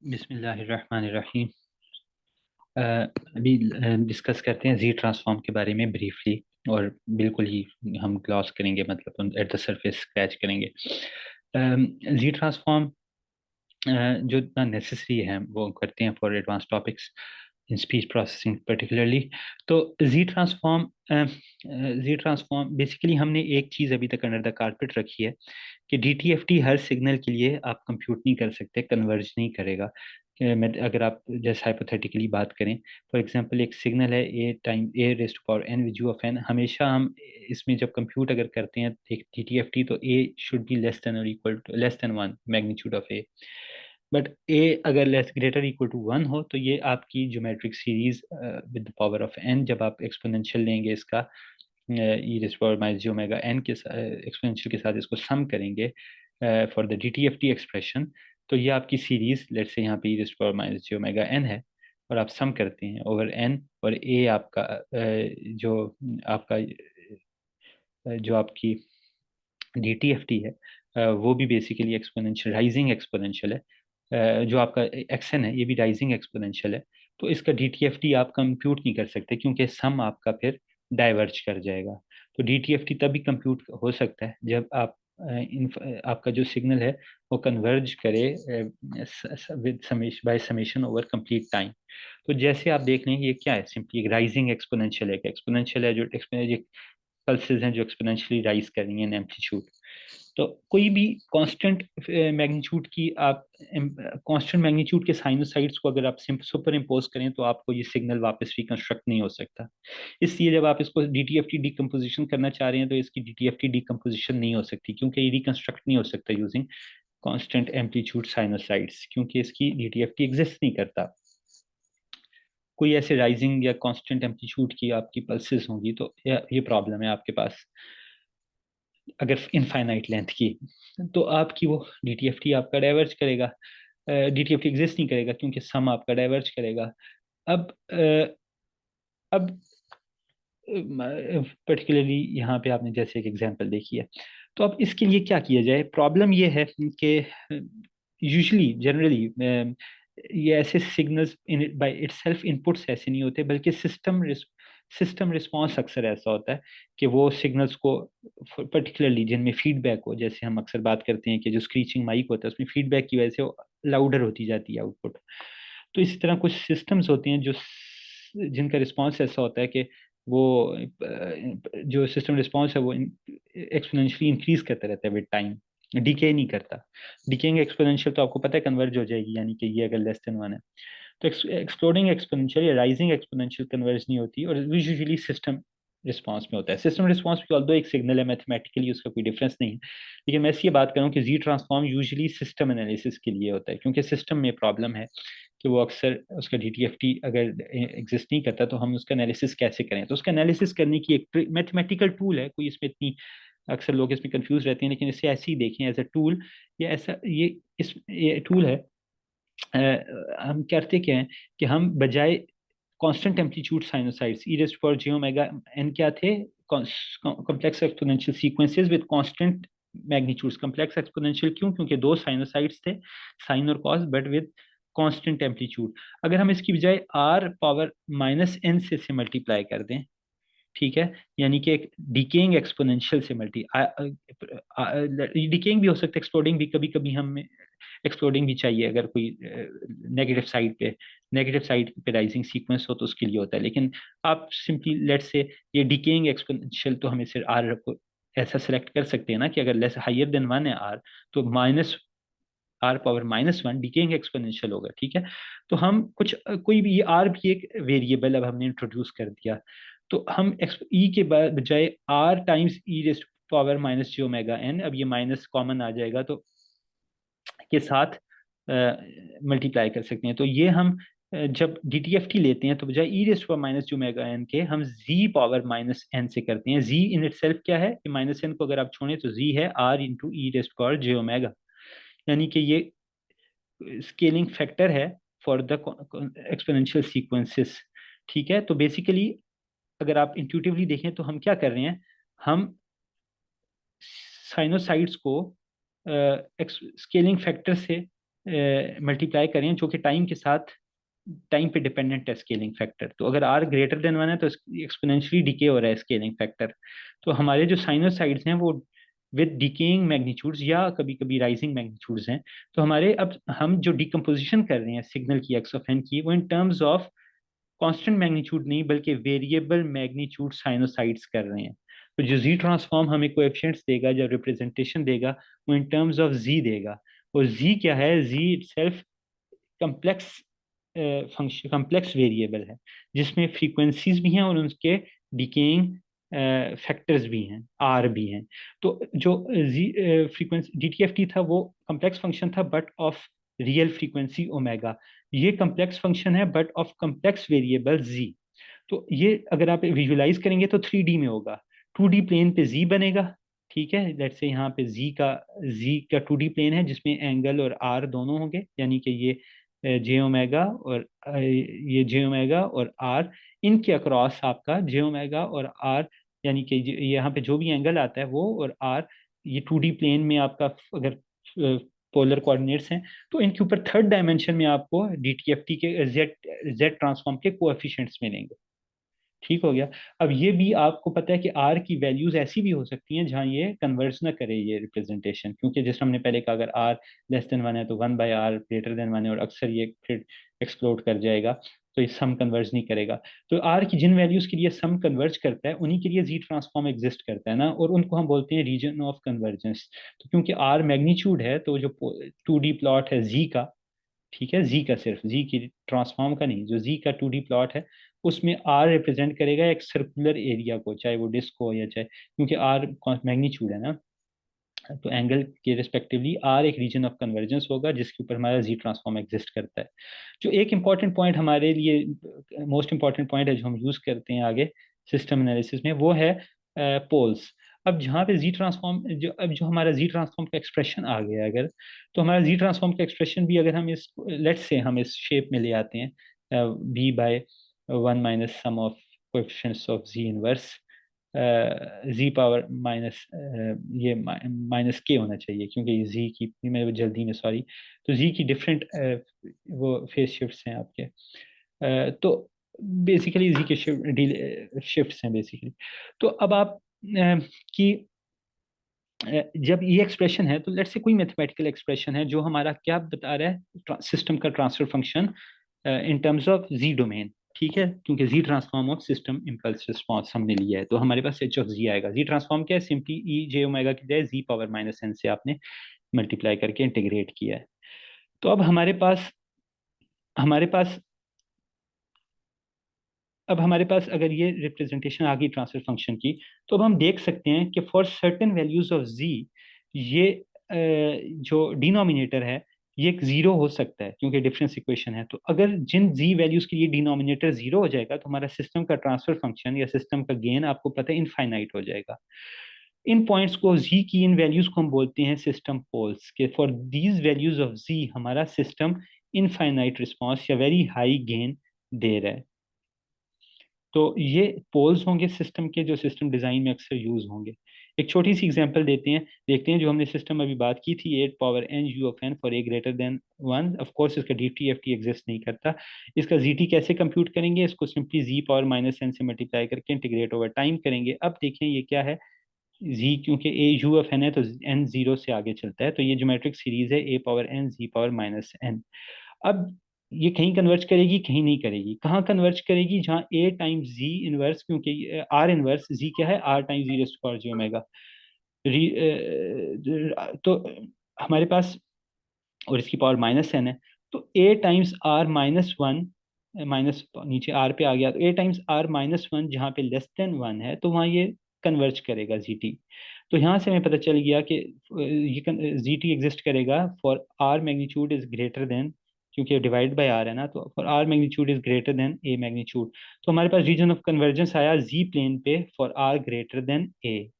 बिस्मिल्लाहिर्रहमानिर्रहीम। अभी डिस्कस करते हैं जी ट्रांसफॉर्म के बारे में ब्रीफली, और बिल्कुल ही हम ग्लॉस करेंगे, मतलब एट द सरफेस स्क्रैच करेंगे। जी ट्रांसफॉर्म जो इतना नेसेसरी है वो करते हैं for advance topics in speech processing particularly. तो जी ट्रांसफॉर्म बेसिकली हमने एक चीज़ अभी तक अंडर द कारपेट रखी है कि डीटीएफटी हर सिग्नल के लिए आप कंप्यूट नहीं कर सकते, कन्वर्ज नहीं करेगा। मैं अगर आप जैसे हाइपोथेटिकली बात करें, फॉर एग्जांपल एक सिग्नल है a time e raised to power n विज ऑफ एन, हमेशा हम इसमें जब कंप्यूट अगर करते हैं एक डीटीएफटी, तो A should be less than और equal to less than one magnitude of A. But A अगर less greater equal to one हो, तो ये आपकी geometric series with the power of N, जब आप एक्सपोनेंशियल लेंगे इसका E raise power minus G omega N के एक्सपोनेंशियल के साथ इसको सम करेंगे फॉर द डीटीएफटी एक्सप्रेशन, तो ये आपकी सीरीज लेट्स से यहाँ पे ई raise power minus G omega N है, और आप सम करते हैं ओवर एन, और ए आपका जो आपका जो आपकी डीटीएफटी है वो भी बेसिकली एक्सपोनेंशियल राइजिंग एक्सपोनेंशियल है। जो आपका एक्सन है ये भी राइजिंग एक्सपोनेंशियल है। तो इसका डीटीएफटी आप कंप्यूट नहीं कर सकते, क्योंकि सम आपका फिर डाइवर्ज कर जाएगा। तो डीटीएफटी तभी कंप्यूट हो सकता है जब आप आपका जो सिग्नल है वो कन्वर्ज करे with summation by summation over complete time. तो जैसे आप देख लें, ये क्या है, सिंपली एक राइजिंग एक्सपोनेंशियल है। एक्सपोनेंशियल है जो पल्सेस हैं जो एक्सपोनेंशियली राइज कर रही हैं एम्पलीट्यूड। तो कोई भी कांस्टेंट मैग्नीट्यूड की आप कांस्टेंट मैग्नीट्यूड के साइनोसाइड्स को अगर आप सुपर इम्पोज करें, तो आपको ये सिग्नल वापस रिकंस्ट्रक्ट नहीं हो सकता। इसलिए जब आप इसको डीटीएफटी डिकम्पोजिशन करना चाह रहे हैं, तो इसकी डीटीएफटी डिकम्पोजिशन नहीं हो सकती, क्योंकि ये रिकंस्ट्रक्ट नहीं हो सकता यूजिंग कांस्टेंट एम्पलीट्यूड साइनोसाइड्स, क्योंकि इसकी डीटीएफटी एग्जिस्ट नहीं करता। कोई ऐसे राइजिंग या कांस्टेंट एम्पलीट्यूड की आपकी पल्सेस होंगी, तो ये प्रॉब्लम है आपके पास। अगर इनफाइनाइट लेंथ की, तो आपकी वो डीटीएफटी आपका डाइवर्ज करेगा, डीटीएफटी एग्जिस्ट नहीं करेगा, क्योंकि सम आपका डाइवर्ज करेगा। अब अब पर्टिकुलरली यहाँ पे आपने जैसे एक एग्जांपल देखी है, तो अब इसके लिए क्या किया जाए। प्रॉब्लम ये है कि यूजुअली जनरली ये ऐसे signals in by itself inputs ऐसे नहीं होते, बल्कि सिस्टम रिस्पॉन्स अक्सर ऐसा होता है कि वो सिग्नल्स को पर्टिकुलरली जिनमें फीडबैक हो, जैसे हम अक्सर बात करते हैं कि जो स्क्रीचिंग माइक होता है उसमें फीडबैक की वजह से लाउडर होती जाती है आउटपुट। तो इसी तरह कुछ सिस्टम्स होते हैं जो जिनका रिस्पॉन्स ऐसा होता है कि वो जो सिस्टम रिस्पॉन्स है वो एक्सपोनेंशियली इंक्रीज करता रहता है विद टाइम, डीके नहीं करता। डीकेइंग एक्सपोनेंशियल तो आपको पता है कन्वर्ज हो जाएगी, यानी कि ये अगर लेस देन वन है, तो एक्सप्लोडिंग एक्सपोनेंशियल या राइजिंग एक्सपोनेंशियल कन्वर्ज नहीं होती, और यूजुअली सिस्टम रिस्पॉन्स में होता है। सिस्टम रिस्पॉन्स भी ऑल्दो एक सिग्नल है, मैथमेटिकली उसका कोई डिफरेंस नहीं है, लेकिन मैं इसलिए बात करूँ कि जी ट्रांसफॉर्म यूजुअली सिस्टम एनालिसिस के लिए होता है, क्योंकि सिस्टम में प्रॉब्लम है कि वो अक्सर उसका डीटीएफटी अगर एग्जिस्ट नहीं करता, तो हम उसका एनालिसिस कैसे करें। तो उसका एनालिसिस करने की एक मैथमेटिकल टूल है, कोई इसमें इतनी अक्सर लोग इसमें कंफ्यूज रहते हैं, लेकिन इसे ऐसे ही देखें एज अ टूल। ये ऐसा ये टूल है। हम करते क्या हैं कि हम बजाय कांस्टेंट एम्पलीट्यूड साइनोसाइड्स ई raised power J omega N क्या थे, complex exponential sequences with constant magnitudes. Complex exponential क्यों, क्योंकि दो साइनोसाइड्स थे, साइन और cos, but with constant amplitude. अगर हम इसकी बजाय आर पावर माइनस एन से मल्टीप्लाई कर दें, ठीक है, यानी कि एक डिकेइंग एक्सपोनेंशियल से मल्टी डिकेइंग भी हो सकता है, एक्सप्लोडिंग भी कभी कभी हम एक्सप्लोडिंग भी चाहिए, अगर कोई नेगेटिव साइड पे राइजिंग सीक्वेंस हो तो उसके लिए होता है। लेकिन आप सिंपली लेट से ये डिकेइंग एक्सपोनेंशियल, तो हमें सिर्फ आर को ऐसा सेलेक्ट कर सकते हैं ना कि अगर लेस हायर देन वन है आर, तो minus R power minus one decaying exponential होगा, ठीक है। तो हम कुछ कोई भी, ये आर भी एक वेरिएबल अब हमने इंट्रोड्यूस कर दिया, तो हम ई के बजाय R times e raised power minus G omega n, अब ये माइनस कॉमन आ जाएगा तो के साथ मल्टीप्लाई कर सकते हैं। तो ये हम जब डीटीएफटी लेते हैं, तो बजाय ई raised power minus G omega N के हम जी पावर माइनस एन से करते हैं। जी इन इटसेल्फ क्या है कि माइनस एन को अगर आप छोड़ें तो जी है R into e raised power J omega, यानी कि ये स्केलिंग फैक्टर है फॉर द एक्सपोनेंशियल सीक्वेंसेस, ठीक है। तो बेसिकली अगर आप इंट्यूटिवली देखें तो हम क्या कर रहे हैं, हम साइनोसाइड्स को स्केलिंग फैक्टर से मल्टीप्लाई करें जो कि टाइम के साथ टाइम पे डिपेंडेंट है स्केलिंग फैक्टर, तो अगर आर ग्रेटर देन वन है तो एक्सपोनेंशियली डिके हो रहा है स्केलिंग फैक्टर। तो हमारे जो साइनोसाइड्स हैं वो विद डिकेइंग मैग्नीट्यूड्स या कभी कभी राइजिंग मैग्नीट्यूड्स हैं। तो हमारे अब हम जो डिकम्पोजिशन कर रहे हैं सिग्नल की एक्स ऑफ एन की, वो इन टर्म्स ऑफ कांस्टेंट मैग्नीट्यूड नहीं बल्कि वेरिएबल मैग्नीट्यूड साइनोसाइड्स कर रहे हैं। तो जो जी ट्रांसफॉर्म हमें कोएफिशिएंट्स देगा, जो रिप्रेजेंटेशन देगा, वो इन टर्म्स ऑफ जी देगा। और जी क्या है? Z itself complex function, complex variable है जिसमें फ्रीक्वेंसीज भी हैं और उनके डिकेइंग फैक्टर्स भी हैं, आर भी हैं। तो जो जी फ्रीक्वेंसी डीटीएफटी था वो कम्प्लेक्स फंक्शन था but of real frequency omega. ये कम्प्लेक्स फंक्शन है बट ऑफ कम्प्लेक्स वेरिएबल जी। तो ये अगर आप विजुलाइज करेंगे तो 3D में होगा, 2D प्लेन पे जी बनेगा। ठीक है, लेट्स से यहाँ पे जी का 2D प्लेन है जिसमें एंगल और आर दोनों होंगे, यानी कि ये जे ओमेगा और ये जे ओमेगा और आर, इनके अक्रॉस आपका जे ओमेगा और आर, यानी कि यहाँ पे जो भी एंगल आता है वो और आर, ये 2D प्लेन में आपका अगर पोलर कोऑर्डिनेट्स हैं तो इनके ऊपर थर्ड डायमेंशन में आपको डीटीएफटी के जेड जेड ट्रांसफॉर्म के कोएफिशिएंट्स मिलेंगे। ठीक हो गया। अब ये भी आपको पता है कि आर की वैल्यूज ऐसी भी हो सकती हैं जहां ये कन्वर्ज ना करे ये रिप्रेजेंटेशन, क्योंकि जैसे हमने पहले कहा अगर आर लेस देन वन है तो one by R greater than one है, और अक्सर ये फिर एक्सप्लोड कर जाएगा, तो ये सम कन्वर्ज नहीं करेगा। तो आर की जिन वैल्यूज के लिए सम कन्वर्ज करता है उन्हीं के लिए जी ट्रांसफॉर्म एग्जिस्ट करता है ना, और उनको हम बोलते हैं रीजन ऑफ कन्वर्जेंस। तो क्योंकि आर मैग्नीट्यूड है तो जो 2D प्लॉट है जी का, ठीक है, जी का, सिर्फ जी की ट्रांसफॉर्म का नहीं, जो जी का 2D प्लॉट है उसमें आर रिप्रेजेंट करेगा एक सर्कुलर एरिया को, चाहे वो डिस्क हो या चाहे, क्योंकि आर मैग्नीट्यूड है ना, तो एंगल के रिस्पेक्टिवली आर एक रीजन ऑफ कन्वर्जेंस होगा जिसके ऊपर हमारा जी ट्रांसफॉर्म एग्जिस्ट करता है। जो एक इंपॉर्टेंट पॉइंट हमारे लिए मोस्ट इंपॉर्टेंट पॉइंट है जो हम यूज करते हैं आगे सिस्टम एनालिसिस में, वो है पोल्स। अब जहाँ पे जी ट्रांसफॉर्म जो हमारा जी ट्रांसफॉर्म का एक्सप्रेशन आ गया अगर, तो हमारा जी ट्रांसफॉर्म का एक्सप्रेशन भी अगर हम इस लेट्स से हम इस शेप में ले आते हैं, B by one minus sum of coefficients of G inverse G power minus, ये माइनस के होना चाहिए क्योंकि जी की मैं जल्दी में सॉरी, तो जी की डिफरेंट वो फेस शिफ्ट्स हैं आपके, तो बेसिकली जी के शिफ्ट्स हैं बेसिकली। तो अब आप कि जब ये एक्सप्रेशन है तो लेट्स से कोई मैथमेटिकल एक्सप्रेशन है जो हमारा क्या बता रहा है, सिस्टम का transfer function in terms of Z domain. ठीक है, क्योंकि Z transform of system impulse response हमने लिया है तो हमारे पास एच ऑफ जी आएगा। जी ट्रांसफॉर्म क्या है? सिंपली ई जे ओमेगा की जगह जी पावर माइनस एन से आपने मल्टीप्लाई करके इंटीग्रेट किया है। तो अब हमारे पास अगर ये रिप्रेजेंटेशन आ गई ट्रांसफर फंक्शन की, तो अब हम देख सकते हैं कि फॉर सर्टेन वैल्यूज ऑफ जी ये जो डिनोमिनेटर है ये एक जीरो हो सकता है क्योंकि डिफरेंस इक्वेशन है। तो अगर जिन जी वैल्यूज के लिए डिनोमिनेटर जीरो हो जाएगा तो हमारा सिस्टम का ट्रांसफर फंक्शन या सिस्टम का गेन आपको पता है इनफाइनाइट हो जाएगा। इन पॉइंट्स को जी की इन वैल्यूज को हम बोलते हैं सिस्टम पोल्स के। फॉर दीज वैल्यूज ऑफ जी हमारा सिस्टम इनफाइनाइट रिस्पॉन्स या वेरी हाई गेन दे रहा है। तो ये पोल्स होंगे सिस्टम के जो सिस्टम डिजाइन में अक्सर यूज होंगे। एक छोटी सी एग्जांपल देखते हैं जो हमने सिस्टम अभी बात की थी, 8 power N U of N for A greater than one. Of course इसका D T F T exist नहीं करता। इसका जी टी कैसे कंप्यूट करेंगे? इसको simply Z power minus N से मल्टीप्लाई करके इंटीग्रेट ओवर टाइम करेंगे। अब देखें ये क्या है, जी क्योंकि ए यू ऑफ एन है तो एन जीरो से आगे चलता है, तो ये ज्योमेट्रिक सीरीज है A power N Z power minus N. अब ये कहीं कन्वर्ज करेगी कहीं नहीं करेगी। कहाँ कन्वर्ज करेगी? जहाँ ए टाइम्स जी इनवर्स, क्योंकि आर इनवर्स जी क्या है? R times G raise to power G omega. तो हमारे पास, और इसकी पावर माइनस एन है, तो A times R minus one, minus नीचे आर पे आ गया, तो A times R minus one जहाँ पे लेस देन वन है तो वहाँ ये कन्वर्ज करेगा जी टी। तो यहाँ से हमें पता चल गया कि ये जी टी एग्जिस्ट करेगा for R magnitude is greater than, क्योंकि डिवाइड बाय आर है ना, तो for R magnitude is greater than A magnitude. तो हमारे पास रीजन ऑफ कन्वर्जेंस आया जी प्लेन पे for R greater than A,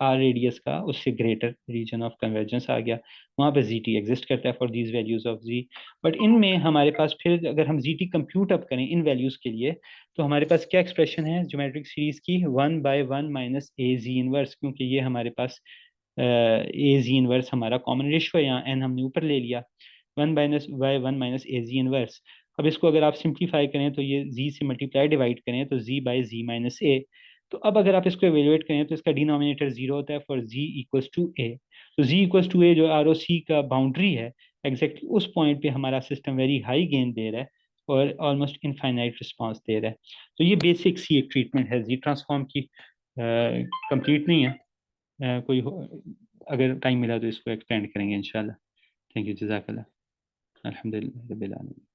R radius का उससे ग्रेटर रीजन ऑफ कन्वर्जेंस आ गया, वहाँ पे जी टी एग्जिस्ट करता है for these values of G. But इनमें हमारे पास फिर अगर हम जी टी कंप्यूट अप करें इन वैल्यूज के लिए, तो हमारे पास क्या एक्सप्रेशन है ज्योमेट्रिक सीरीज की? One by one minus A ji inverse, क्योंकि ये हमारे पास ए जी इनवर्स हमारा कॉमन रेशियो है, यहाँ एन हमने ऊपर ले लिया। 1/(y1 - a z inverse). अब इसको अगर आप सिंप्लीफाई करें तो ये z से मल्टीप्लाई डिवाइड करें तो z/z - a। तो अब अगर आप इसको एवेलुएट करें तो इसका डिनोमिनेटर जीरो होता है फॉर z = a। तो z = a जो आर ओ सी का बाउंड्री है, एग्जैक्टली उस पॉइंट पे हमारा सिस्टम वेरी हाई गेन दे रहा है और ऑलमोस्ट इनफाइनाइट रिस्पॉन्स दे रहा है। तो ये बेसिक सी एक ट्रीटमेंट है जी ट्रांसफॉर्म की। कंप्लीट नहीं है। अगर टाइम मिला तो इसको एक्सटेंड करेंगे इंशाल्लाह। थैंक यू, जज़ाकल्लाह। अल्हम्दुलिल्लाह रब्बिल आलमीन।